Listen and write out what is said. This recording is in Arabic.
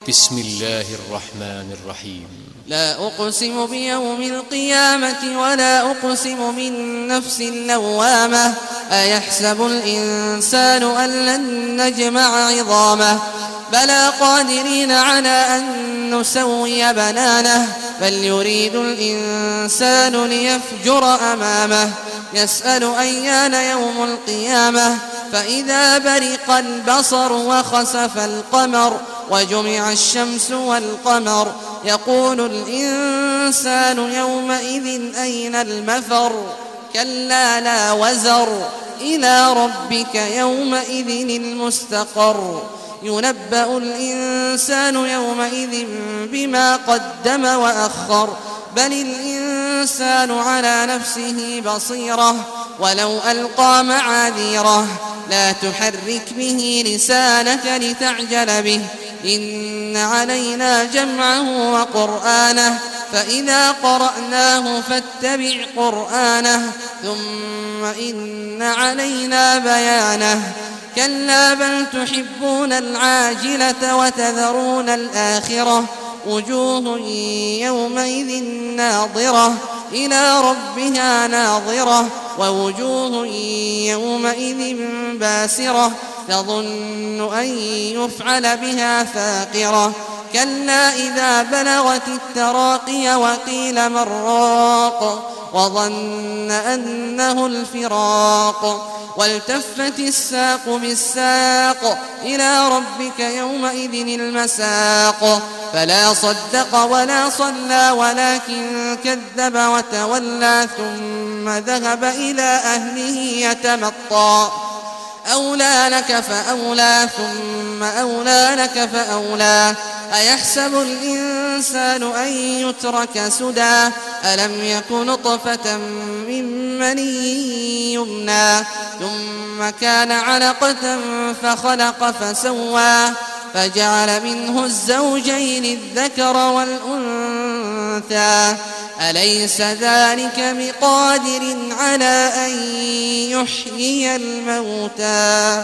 بسم الله الرحمن الرحيم. لا أقسم بيوم القيامة ولا أقسم بالنفس اللوامة أيحسب الإنسان أن لن نجمع عظامه بلى قادرين على أن نسوي بنانه بل يريد الإنسان ليفجر أمامه يسأل أيان يوم القيامة فإذا برق البصر وخسف القمر وجمع الشمس والقمر يقول الإنسان يومئذ أين المفر كلا لا وزر إلى ربك يومئذ المستقر ينبأ الإنسان يومئذ بما قدم وأخر بل الإنسان على نفسه بصيرة ولو ألقى معاذيره لا تحرك به لسانك لتعجل به إن علينا جمعه وقرآنه فإذا قرأناه فاتبع قرآنه ثم إن علينا بيانه كلا بل تحبون العاجلة وتذرون الآخرة وجوه يومئذ ناظرة إلى ربها ناظرة ووجوه يومئذ باسرة تظن أن يفعل بها فاقرة كلا إذا بلغت التراقي وقيل من راق وظن أنه الفراق والتفت الساق بالساق إلى ربك يومئذ المساق فلا صدق ولا صلى ولكن كذب وتولى ثم ذهب إلى أهله يتمطى أولى لك فأولى ثم أولى لك فأولى أيحسب الإنسان أن يترك سدى ألم يك نطفة من مني يمنى ثم كان علقة فخلق فسوى فجعل منه الزوجين الذكر والأنثى أليس ذلك بقادر على أن يحيي الموتى